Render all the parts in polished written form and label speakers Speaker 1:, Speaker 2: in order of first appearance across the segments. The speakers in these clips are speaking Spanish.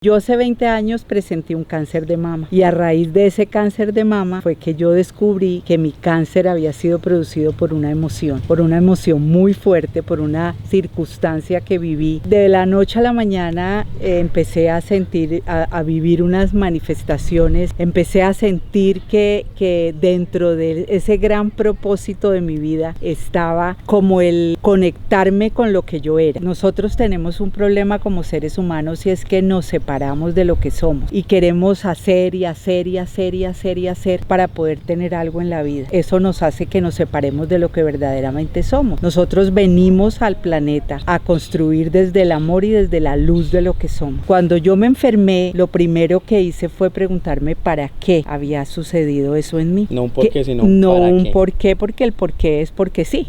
Speaker 1: Yo hace 20 años presenté un cáncer de mama y a raíz de ese cáncer de mama fue que yo descubrí que mi cáncer había sido producido por una emoción muy fuerte, por una circunstancia que viví. De la noche a la mañana empecé a sentir, a vivir unas manifestaciones, empecé a sentir que dentro de ese gran propósito de mi vida estaba como el conectarme con lo que yo era. Nosotros tenemos un problema como seres humanos y es que nos separamos de lo que somos y queremos hacer y hacer y hacer y hacer y hacer para poder tener algo en la vida. Eso nos hace que nos separemos de lo que verdaderamente somos. Nosotros venimos al planeta a construir desde el amor y desde la luz de lo que somos. Cuando yo me enfermé, lo primero que hice fue preguntarme para qué había sucedido eso en mí.
Speaker 2: No un por qué, sino
Speaker 1: no
Speaker 2: para
Speaker 1: un
Speaker 2: qué.
Speaker 1: por qué, porque el por qué es porque sí.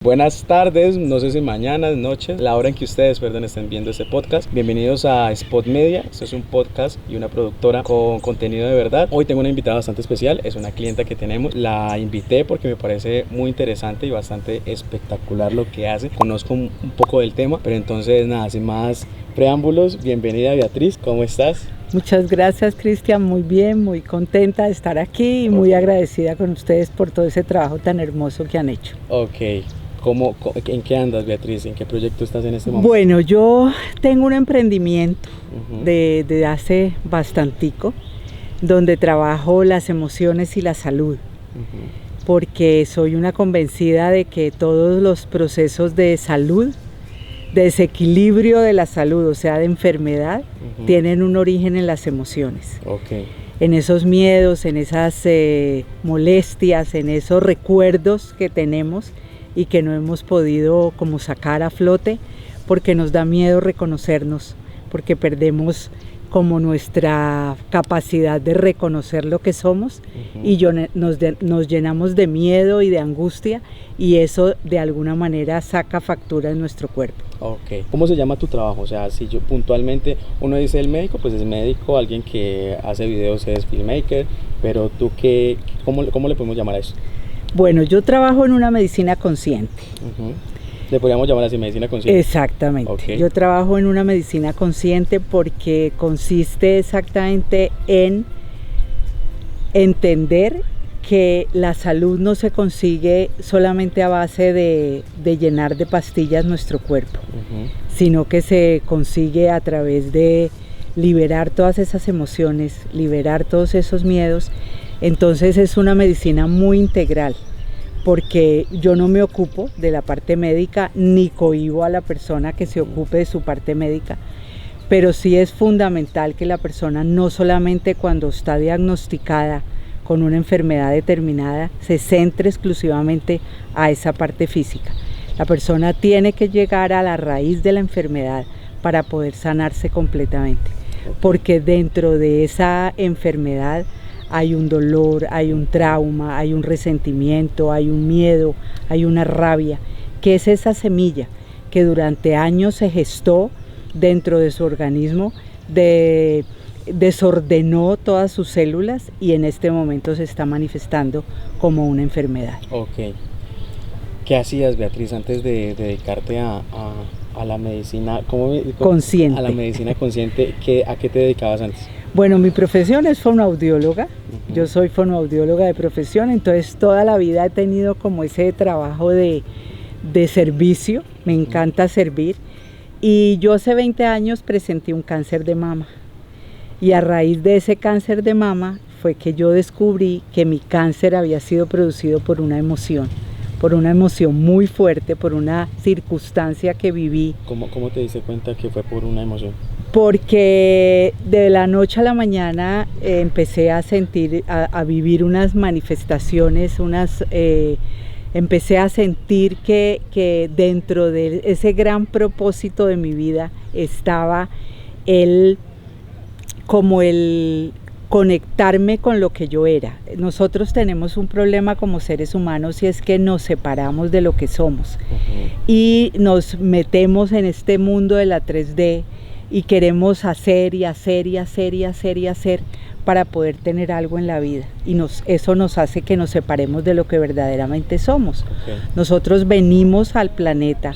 Speaker 2: Buenas tardes, no sé si mañanas, noches, la hora en que ustedes, estén viendo este podcast. Bienvenidos a Spot Media. Esto es un podcast y una productora con contenido de verdad. Hoy tengo una invitada bastante especial, es una clienta que tenemos. La invité porque me parece muy interesante y bastante espectacular lo que hace. Conozco un poco del tema, pero entonces nada, sin más preámbulos, bienvenida Beatriz, ¿cómo estás?
Speaker 1: Muchas gracias, Cristian, muy bien, muy contenta de estar aquí y muy agradecida con ustedes por todo ese trabajo tan hermoso que han hecho.
Speaker 2: Ok. ¿En qué andas, Beatriz? ¿En qué proyecto estás en este momento?
Speaker 1: Bueno, yo tengo un emprendimiento de hace bastantico, donde trabajo las emociones y la salud, porque soy una convencida de que todos los procesos de salud, de desequilibrio de la salud, o sea, de enfermedad, tienen un origen en las emociones.
Speaker 2: Okay.
Speaker 1: En esos miedos, en esas molestias, en esos recuerdos que tenemos y que no hemos podido como sacar a flote porque nos da miedo reconocernos, porque perdemos como nuestra capacidad de reconocer lo que somos y nos llenamos de miedo y de angustia y eso de alguna manera saca factura en nuestro cuerpo.
Speaker 2: Ok. ¿Cómo se llama tu trabajo? O sea, si yo puntualmente, uno dice el médico, pues es médico, alguien que hace videos es filmmaker, pero tú, ¿cómo le podemos llamar a eso?
Speaker 1: Bueno, yo trabajo en una medicina consciente.
Speaker 2: ¿Le podríamos llamar así, medicina consciente?
Speaker 1: Exactamente.
Speaker 2: Okay.
Speaker 1: Yo trabajo en una medicina consciente porque consiste exactamente en entender que la salud no se consigue solamente a base de llenar de pastillas nuestro cuerpo, sino que se consigue a través de liberar todas esas emociones, liberar todos esos miedos. Entonces es una medicina muy integral, porque yo no me ocupo de la parte médica ni cohíbo a la persona que se ocupe de su parte médica, pero sí es fundamental que la persona no solamente cuando está diagnosticada con una enfermedad determinada se centre exclusivamente a esa parte física. La persona tiene que llegar a la raíz de la enfermedad para poder sanarse completamente, porque dentro de esa enfermedad hay un dolor, hay un trauma, hay un resentimiento, hay un miedo, hay una rabia, que es esa semilla que durante años se gestó dentro de su organismo, desordenó todas sus células y en este momento se está manifestando como una enfermedad.
Speaker 2: Ok. ¿Qué hacías, Beatriz, antes de dedicarte a la medicina
Speaker 1: consciente?
Speaker 2: A la medicina consciente, ¿a qué te dedicabas antes?
Speaker 1: Bueno, mi profesión es fonoaudióloga, yo soy fonoaudióloga de profesión, entonces toda la vida he tenido como ese trabajo de servicio, me encanta servir, y yo hace 20 años presenté un cáncer de mama, y a raíz de ese cáncer de mama fue que yo descubrí que mi cáncer había sido producido por una emoción muy fuerte, por una circunstancia que viví.
Speaker 2: ¿Cómo te diste cuenta que fue por una emoción?
Speaker 1: Porque de la noche a la mañana empecé a sentir, a vivir unas manifestaciones, empecé a sentir que dentro de ese gran propósito de mi vida estaba como el conectarme con lo que yo era. Nosotros tenemos un problema como seres humanos y es que nos separamos de lo que somos y nos metemos en este mundo de la 3D y queremos hacer y hacer y hacer y hacer y hacer para poder tener algo en la vida y eso nos hace que nos separemos de lo que verdaderamente somos. Nosotros venimos al planeta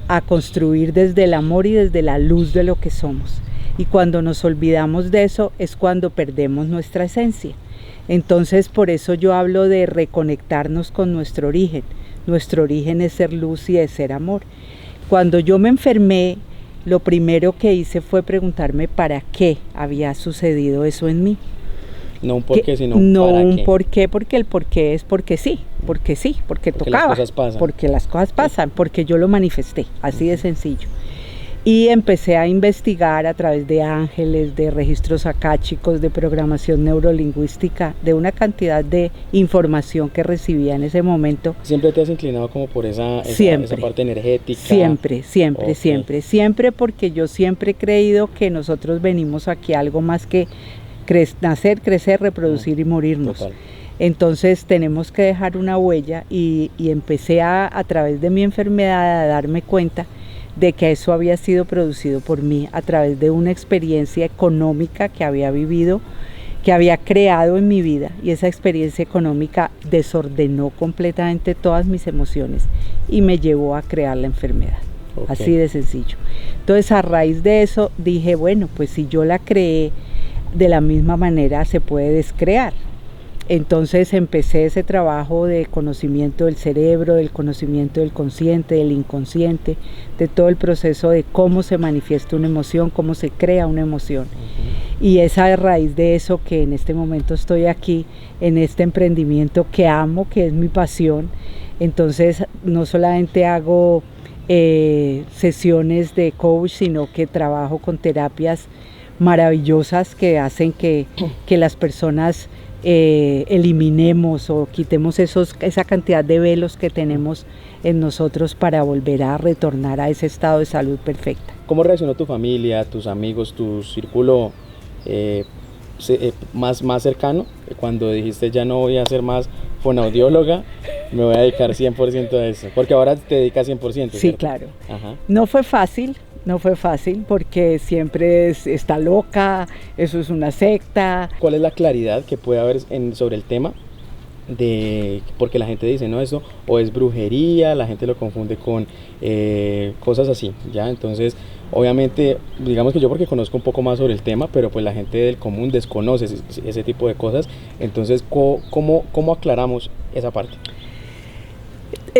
Speaker 1: a construir desde el amor y desde la luz de lo que somos. Y cuando nos olvidamos de eso es cuando perdemos nuestra esencia. Entonces por eso yo hablo de reconectarnos con nuestro origen. Nuestro origen es ser luz y es ser amor. Cuando yo me enfermé, lo primero que hice fue preguntarme para qué había sucedido eso en mí.
Speaker 2: No un porqué, sino
Speaker 1: no
Speaker 2: para
Speaker 1: un
Speaker 2: qué.
Speaker 1: Porqué, porque el porqué es porque tocaba,
Speaker 2: las cosas pasan.
Speaker 1: porque las cosas pasan, porque yo lo manifesté, así de sencillo. Y empecé a investigar a través de ángeles, de registros akáshicos, de programación neurolingüística, de una cantidad de información que recibía en ese momento.
Speaker 2: ¿Siempre te has inclinado como por esa parte energética?
Speaker 1: Siempre, porque yo siempre he creído que nosotros venimos aquí a algo más que nacer, crecer, reproducir y morirnos.
Speaker 2: Total.
Speaker 1: Entonces tenemos que dejar una huella y empecé a través de mi enfermedad a darme cuenta de que eso había sido producido por mí a través de una experiencia económica que había vivido, que había creado en mi vida, y esa experiencia económica desordenó completamente todas mis emociones y me llevó a crear la enfermedad. Okay. Así de sencillo. Entonces a raíz de eso dije, bueno, pues si yo la creé, de la misma manera se puede descrear. Entonces empecé ese trabajo de conocimiento del cerebro, del conocimiento del consciente, del inconsciente, de todo el proceso de cómo se manifiesta una emoción, cómo se crea una emoción. Y es a raíz de eso que en este momento estoy aquí, en este emprendimiento que amo, que es mi pasión. Entonces no solamente hago sesiones de coach, sino que trabajo con terapias maravillosas que hacen que las personas eliminemos o quitemos esa cantidad de velos que tenemos en nosotros para volver a retornar a ese estado de salud perfecta.
Speaker 2: ¿Cómo reaccionó tu familia, tus amigos, tu círculo más cercano cuando dijiste ya no voy a ser más fonoaudióloga, me voy a dedicar 100% a eso? Porque ahora te dedicas 100%, ¿cierto?
Speaker 1: Sí, claro.
Speaker 2: Ajá.
Speaker 1: No fue fácil porque siempre está loca, eso es una secta.
Speaker 2: ¿Cuál es la claridad que puede haber sobre el tema? Porque la gente dice, no, eso o es brujería, la gente lo confunde con cosas así, ¿ya? Entonces, obviamente, digamos que yo porque conozco un poco más sobre el tema, pero pues la gente del común desconoce ese tipo de cosas. Entonces, ¿cómo aclaramos esa parte?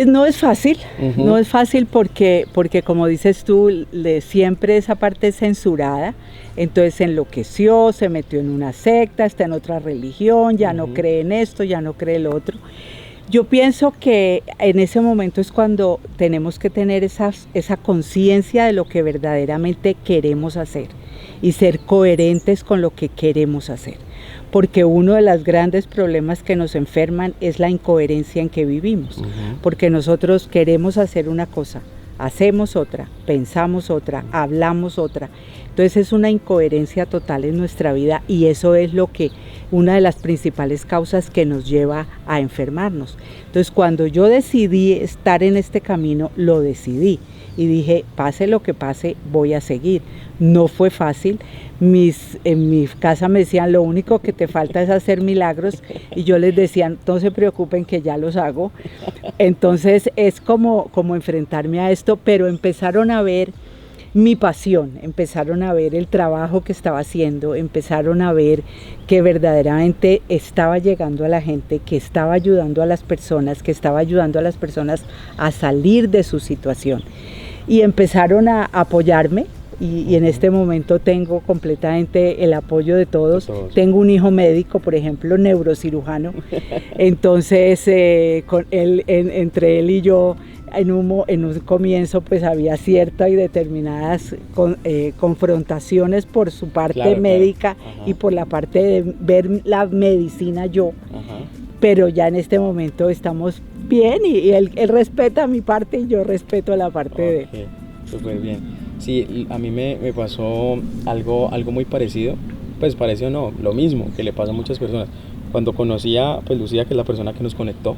Speaker 1: No es fácil, no es fácil porque como dices tú, siempre esa parte es censurada, entonces se enloqueció, se metió en una secta, está en otra religión, ya no cree en esto, ya no cree en lo otro. Yo pienso que en ese momento es cuando tenemos que tener esa conciencia de lo que verdaderamente queremos hacer y ser coherentes con lo que queremos hacer. Porque uno de los grandes problemas que nos enferman es la incoherencia en que vivimos, porque nosotros queremos hacer una cosa, hacemos otra, pensamos otra, hablamos otra. Entonces es una incoherencia total en nuestra vida y eso es una de las principales causas que nos lleva a enfermarnos. Entonces cuando yo decidí estar en este camino, lo decidí y dije, pase lo que pase, voy a seguir. No fue fácil. En mi casa me decían, lo único que te falta es hacer milagros, y yo les decía, no se preocupen que ya los hago. Entonces es como enfrentarme a esto, pero empezaron a ver mi pasión, empezaron a ver el trabajo que estaba haciendo, empezaron a ver que verdaderamente estaba llegando a la gente, que estaba ayudando a las personas, a salir de su situación. Y empezaron a apoyarme. Y en este momento tengo completamente el apoyo de todos. Tengo un hijo médico, por ejemplo, neurocirujano. Entonces, entre él y yo, en un comienzo, pues había ciertas y determinadas confrontaciones por su parte médica y por la parte de ver la medicina yo. Pero ya en este momento estamos bien y él respeta mi parte y yo respeto la parte de él.
Speaker 2: Súper bien. Sí, a mí me pasó algo muy parecido, pues parecido no, lo mismo que le pasa a muchas personas. Cuando conocí a Lucía, que es la persona que nos conectó,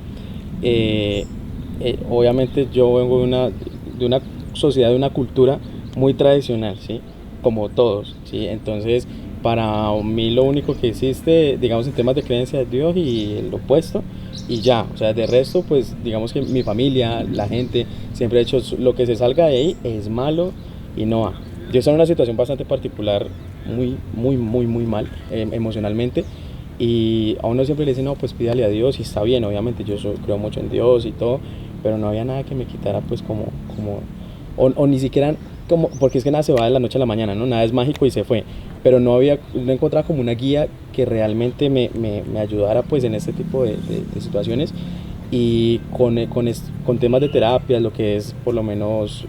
Speaker 2: obviamente yo vengo de una sociedad, de una cultura muy tradicional, ¿sí? Como todos, ¿sí? Entonces, para mí lo único que existe, digamos, en temas de creencia es Dios y el opuesto, y ya, o sea, de resto, pues digamos que mi familia, la gente, siempre ha hecho lo que se salga de ahí es malo y no va. Yo estoy en una situación bastante particular, muy mal emocionalmente, y a uno siempre le dice, no, pues pídale a Dios, y está bien, obviamente yo creo mucho en Dios y todo, pero no había nada que me quitara, pues o ni siquiera, como, porque es que nada se va de la noche a la mañana, ¿no? Nada es mágico y se fue, pero no encontraba como una guía que realmente me ayudara, pues, en este tipo de situaciones, y con temas de terapia, lo que es por lo menos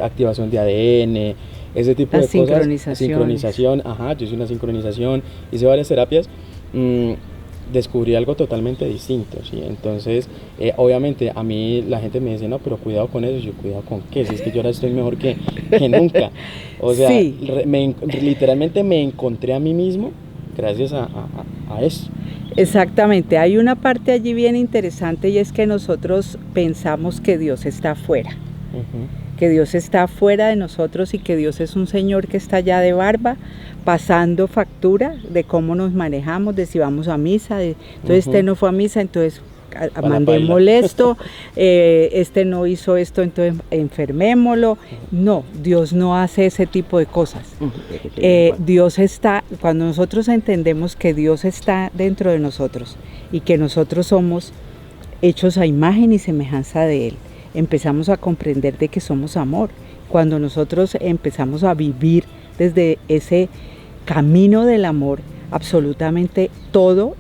Speaker 2: activación de ADN, ese tipo de cosas, sincronización, yo hice una sincronización, hice varias terapias, descubrí algo totalmente distinto, ¿sí? Entonces, obviamente a mí la gente me dice, no, pero cuidado con eso. Yo, cuidado con qué, si es que yo ahora estoy mejor que nunca, o sea, sí. Literalmente me encontré a mí mismo gracias a eso.
Speaker 1: Exactamente, hay una parte allí bien interesante, y es que nosotros pensamos que Dios está afuera, que Dios está fuera de nosotros, y que Dios es un señor que está allá de barba, pasando factura de cómo nos manejamos, de si vamos a misa, entonces este no fue a misa, entonces mandémosle esto, este no hizo esto, entonces enfermémoslo. No, Dios no hace ese tipo de cosas. Dios está, cuando nosotros entendemos que Dios está dentro de nosotros y que nosotros somos hechos a imagen y semejanza de Él, empezamos a comprender de que somos amor. Cuando nosotros empezamos a vivir desde ese camino del amor, absolutamente todo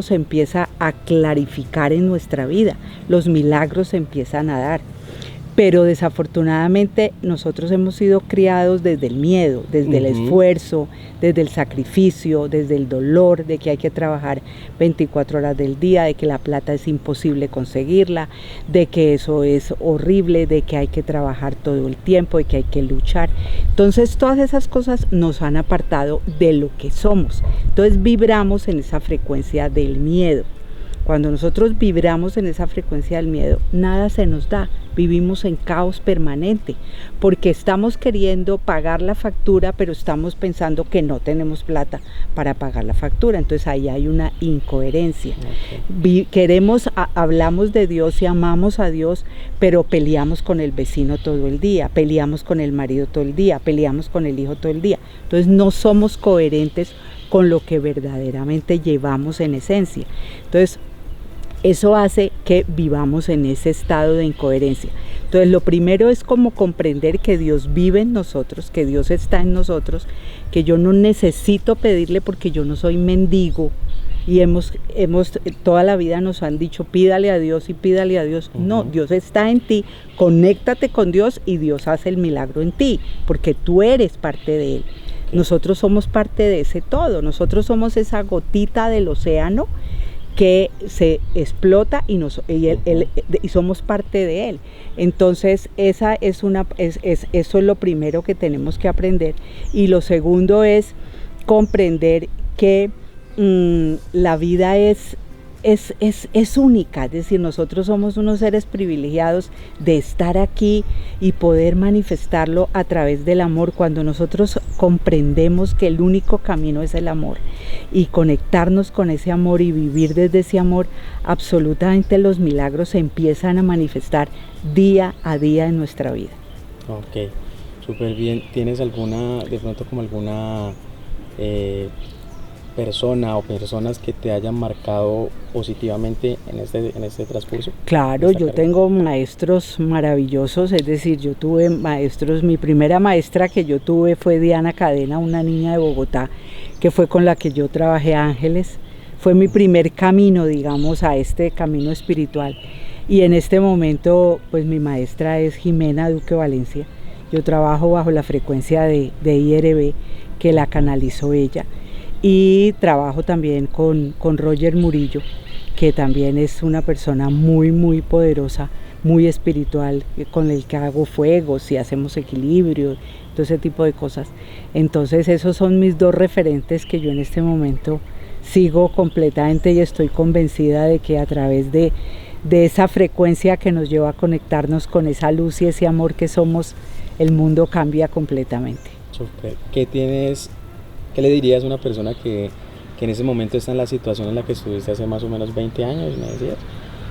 Speaker 1: se empieza a clarificar en nuestra vida, los milagros se empiezan a dar. Pero desafortunadamente nosotros hemos sido criados desde el miedo, desde el esfuerzo, desde el sacrificio, desde el dolor de que hay que trabajar 24 horas del día, de que la plata es imposible conseguirla, de que eso es horrible, de que hay que trabajar todo el tiempo, de que hay que luchar. Entonces todas esas cosas nos han apartado de lo que somos. Entonces vibramos en esa frecuencia del miedo. Cuando nosotros vibramos en esa frecuencia del miedo, nada se nos da, vivimos en caos permanente, porque estamos queriendo pagar la factura, pero estamos pensando que no tenemos plata para pagar la factura, entonces ahí hay una incoherencia. Hablamos de Dios y amamos a Dios, pero peleamos con el vecino todo el día, peleamos con el marido todo el día, peleamos con el hijo todo el día, entonces no somos coherentes con lo que verdaderamente llevamos en esencia. Entonces, eso hace que vivamos en ese estado de incoherencia. Entonces, lo primero es como comprender que Dios vive en nosotros, que Dios está en nosotros, que yo no necesito pedirle porque yo no soy mendigo. Y toda la vida nos han dicho, pídale a Dios y pídale a Dios. No, Dios está en ti, conéctate con Dios y Dios hace el milagro en ti, porque tú eres parte de Él. Nosotros somos parte de ese todo, nosotros somos esa gotita del océano que se explota y somos parte de él. Entonces eso es lo primero que tenemos que aprender. Y lo segundo es comprender que la vida es única, es decir, nosotros somos unos seres privilegiados de estar aquí y poder manifestarlo a través del amor. Cuando nosotros comprendemos que el único camino es el amor y conectarnos con ese amor y vivir desde ese amor, absolutamente los milagros se empiezan a manifestar día a día en nuestra vida.
Speaker 2: Ok, súper bien. ¿Tienes de pronto como alguna persona o personas que te hayan marcado positivamente en este transcurso?
Speaker 1: Claro, yo tengo maestros maravillosos, es decir, yo tuve maestros, mi primera maestra que yo tuve fue Diana Cadena, una niña de Bogotá, que fue con la que yo trabajé Ángeles, fue mi primer camino, digamos, a este camino espiritual, y en este momento, pues mi maestra es Jimena Duque Valencia, yo trabajo bajo la frecuencia de IRB, que la canalizó ella, y trabajo también con Roger Murillo, que también es una persona muy poderosa, muy espiritual, con el que hago fuegos y hacemos equilibrio, todo ese tipo de cosas. Entonces esos son mis dos referentes que yo en este momento sigo completamente, y estoy convencida de que a través de esa frecuencia que nos lleva a conectarnos con esa luz y ese amor que somos, el mundo cambia completamente.
Speaker 2: Súper. ¿Qué le dirías a una persona que en ese momento está en la situación en la que estuviste hace más o menos 20 años, me decías,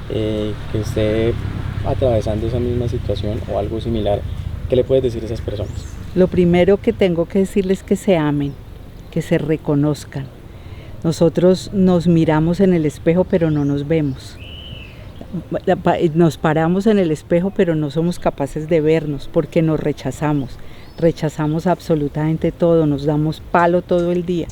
Speaker 2: que esté atravesando esa misma situación o algo similar? ¿Qué le puedes decir a esas personas?
Speaker 1: Lo primero que tengo que decirles es que se amen, que se reconozcan. Nosotros nos miramos en el espejo pero no nos vemos. Nos paramos en el espejo pero no somos capaces de vernos porque nos rechazamos absolutamente todo, nos damos palo todo el día.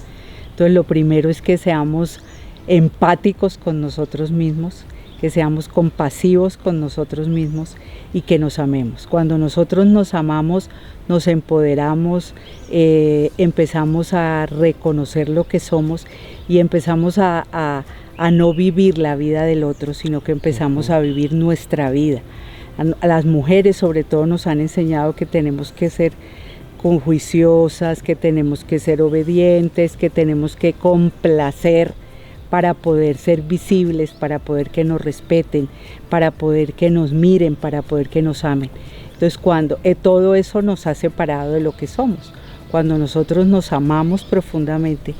Speaker 1: Entonces lo primero es que seamos empáticos con nosotros mismos, que seamos compasivos con nosotros mismos y que nos amemos. Cuando nosotros nos amamos, nos empoderamos, empezamos a reconocer lo que somos y empezamos a no vivir la vida del otro, sino que empezamos a vivir nuestra vida. A las mujeres sobre todo nos han enseñado que tenemos que ser conjuiciosas, que tenemos que ser obedientes, que tenemos que complacer para poder ser visibles, para poder que nos respeten, para poder que nos miren, para poder que nos amen. Entonces cuando todo eso nos ha separado de lo que somos, cuando nosotros nos amamos profundamente,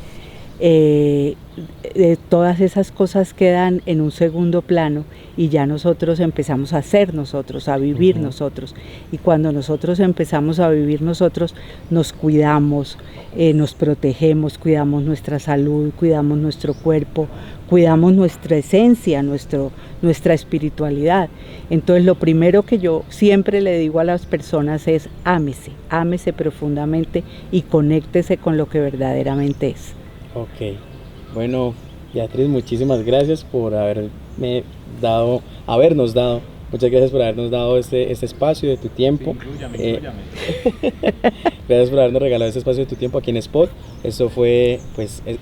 Speaker 1: todas esas cosas quedan en un segundo plano y ya nosotros empezamos a ser nosotros, a vivir nosotros. Y cuando nosotros empezamos a vivir nosotros, nos cuidamos, nos protegemos, cuidamos nuestra salud, cuidamos nuestro cuerpo, cuidamos nuestra esencia, nuestra espiritualidad. Entonces lo primero que yo siempre le digo a las personas es ámese profundamente y conéctese con lo que verdaderamente es.
Speaker 2: Ok, bueno, Beatriz, muchísimas gracias por habernos dado, muchas gracias por habernos dado este espacio de tu tiempo. Sí, gracias por habernos regalado este espacio de tu tiempo aquí en Spot.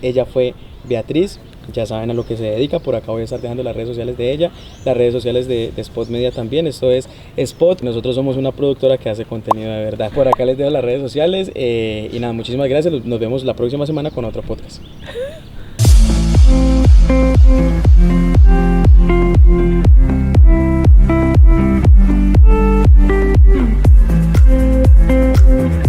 Speaker 2: Ella fue Beatriz, ya saben a lo que se dedica. Por acá voy a estar dejando las redes sociales de ella, las redes sociales de Spot Media también. Esto es Spot, nosotros somos una productora que hace contenido de verdad. Por acá les dejo las redes sociales y nada, muchísimas gracias, nos vemos la próxima semana con otro podcast.